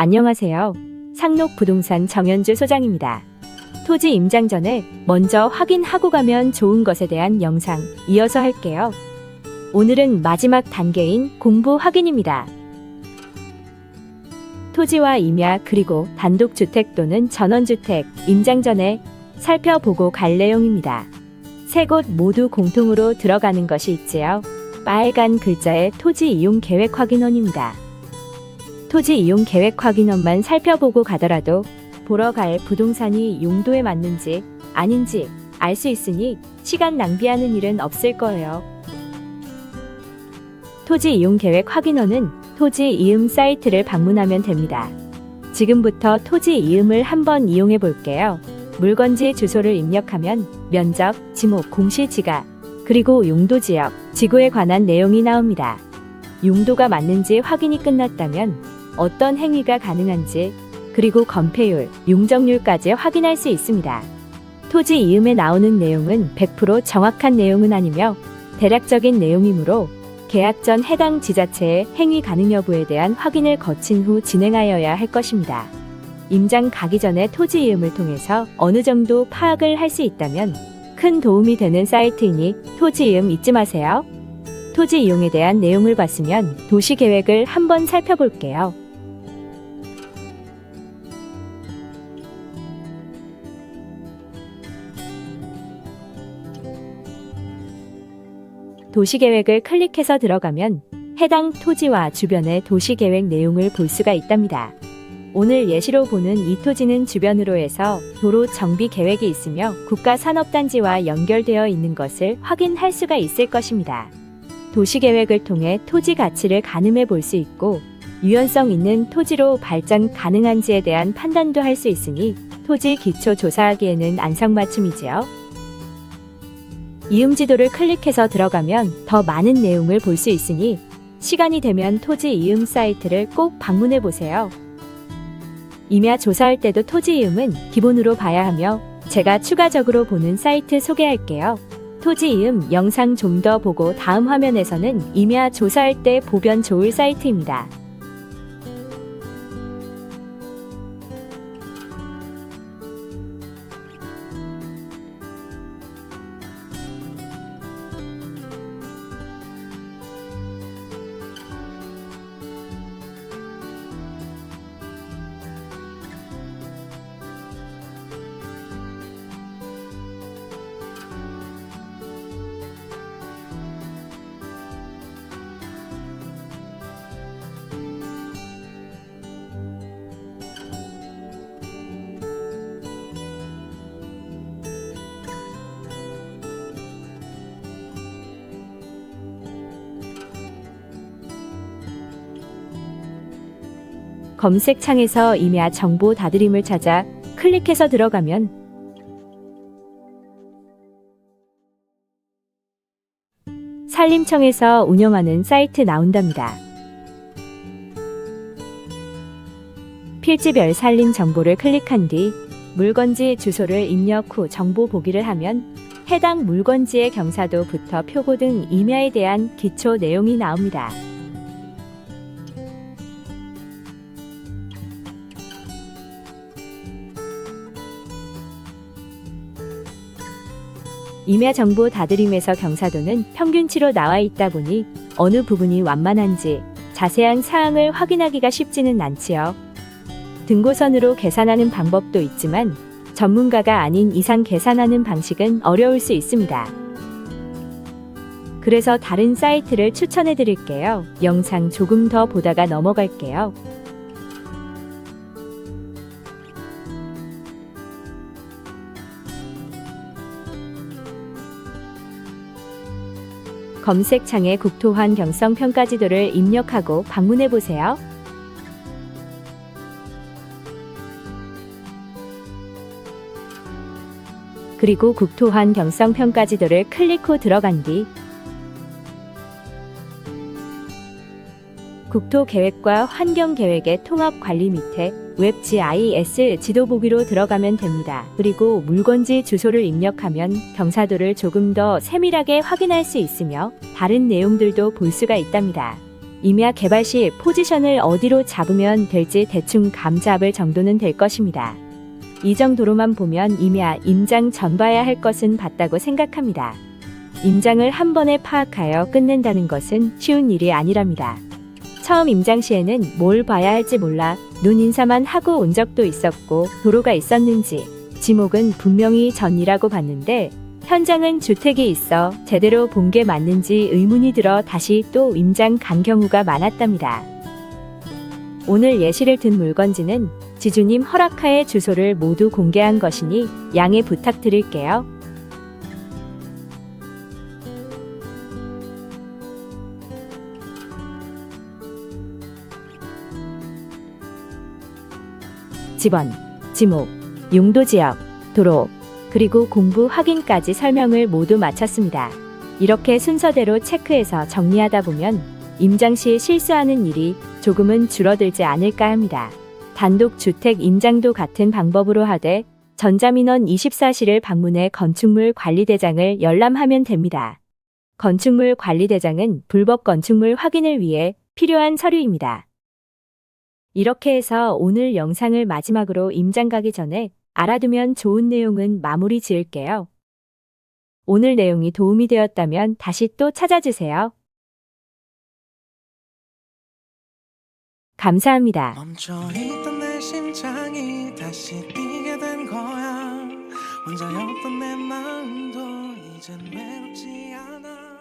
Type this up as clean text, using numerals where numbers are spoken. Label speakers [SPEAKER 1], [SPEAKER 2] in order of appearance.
[SPEAKER 1] 안녕하세요. 상록부동산 정현주 소장입니다. 토지 임장 전에 먼저 확인하고 가면 좋은 것에 대한 영상 이어서 할게요. 오늘은 마지막 단계인 공부 확인입니다. 토지와 임야 그리고 단독주택 또는 전원주택 임장 전에 살펴보고 갈 내용입니다. 세 곳 모두 공통으로 들어가는 것이 있지요. 빨간 글자의 토지 이용 계획 확인원입니다. 토지 이용 계획 확인원만 살펴보고 가더라도 보러 갈 부동산이 용도에 맞는지 아닌지 알 수 있으니 시간 낭비하는 일은 없을 거예요. 토지 이용 계획 확인원은 토지 이음 사이트를 방문하면 됩니다. 지금부터 토지 이음을 한번 이용해 볼게요. 물건지 주소를 입력하면 면적, 지목, 공시지가, 그리고 용도 지역, 지구에 관한 내용이 나옵니다. 용도가 맞는지 확인이 끝났다면 어떤 행위가 가능한지, 그리고 건폐율, 용적률까지 확인할 수 있습니다. 토지 이음에 나오는 내용은 100% 정확한 내용은 아니며 대략적인 내용이므로 계약 전 해당 지자체의 행위 가능 여부에 대한 확인을 거친 후 진행하여야 할 것입니다. 임장 가기 전에 토지 이음을 통해서 어느 정도 파악을 할 수 있다면 큰 도움이 되는 사이트이니 토지 이음 잊지 마세요. 토지 이용에 대한 내용을 봤으면 도시 계획을 한번 살펴볼게요. 도시계획을 클릭해서 들어가면 해당 토지와 주변의 도시계획 내용을 볼 수가 있답니다. 오늘 예시로 보는 이 토지는 주변으로 해서 도로 정비 계획이 있으며 국가산업단지와 연결되어 있는 것을 확인할 수가 있을 것입니다. 도시계획을 통해 토지 가치를 가늠해 볼 수 있고 유연성 있는 토지로 발전 가능한지에 대한 판단도 할 수 있으니 토지 기초 조사하기에는 안성맞춤이지요. 이음지도를 클릭해서 들어가면 더 많은 내용을 볼 수 있으니 시간이 되면 토지 이음 사이트를 꼭 방문해 보세요. 임야 조사할 때도 토지 이음은 기본으로 봐야 하며 제가 추가적으로 보는 사이트 소개할게요. 토지 이음 영상 좀 더 보고 다음 화면에서는 임야 조사할 때 보변 좋을 사이트입니다. 검색창에서 임야 정보 다드림을 찾아 클릭해서 들어가면 산림청에서 운영하는 사이트 나온답니다. 필지별 산림 정보를 클릭한 뒤 물건지 주소를 입력 후 정보 보기를 하면 해당 물건지의 경사도부터 표고 등 임야에 대한 기초 내용이 나옵니다. 임야 정보 다드림에서 경사도는 평균치로 나와 있다 보니 어느 부분이 완만한지 자세한 사항을 확인하기가 쉽지는 않지요. 등고선으로 계산하는 방법도 있지만 전문가가 아닌 이상 계산하는 방식은 어려울 수 있습니다. 그래서 다른 사이트를 추천해 드릴게요. 영상 조금 더 보다가 넘어갈게요. 검색창에 국토환경성 평가지도를 입력하고 방문해 보세요. 그리고 국토환경성 평가지도를 클릭 후 들어간 뒤 국토계획과 환경계획의 통합관리 밑에 웹 GIS 지도 보기로 들어가면 됩니다. 그리고 물건지 주소를 입력하면 경사도를 조금 더 세밀하게 확인할 수 있으며 다른 내용들도 볼 수가 있답니다. 임야 개발 시 포지션을 어디로 잡으면 될지 대충 감 잡을 정도는 될 것입니다. 이 정도로만 보면 임야, 임장 전 봐야 할 것은 봤다고 생각합니다. 임장을 한 번에 파악하여 끝낸다는 것은 쉬운 일이 아니랍니다. 처음 임장 시에는 뭘 봐야 할지 몰라 눈 인사만 하고 온 적도 있었고 도로가 있었는지 지목은 분명히 전이라고 봤는데 현장은 주택이 있어 제대로 본 게 맞는지 의문이 들어 다시 또 임장 간 경우가 많았답니다. 오늘 예시를 든 물건지는 지주님 허락하에 주소를 모두 공개한 것이니 양해 부탁드릴게요. 집원, 지목, 용도지역, 도로, 그리고 공부 확인까지 설명을 모두 마쳤습니다. 이렇게 순서대로 체크해서 정리하다 보면 임장 시 실수하는 일이 조금은 줄어들지 않을까 합니다. 단독주택 임장도 같은 방법으로 하되 전자민원 24시를 방문해 건축물 관리대장을 열람하면 됩니다. 건축물 관리대장은 불법 건축물 확인을 위해 필요한 서류입니다. 이렇게 해서 오늘 영상을 마지막으로 임장 가기 전에 알아두면 좋은 내용은 마무리 지을게요. 오늘 내용이 도움이 되었다면 다시 또 찾아주세요. 감사합니다.
[SPEAKER 2] 멈춰있던 내 심장이 다시 뛰게 된 거야. 혼자였던 내 마음도 이젠 외롭지 않아.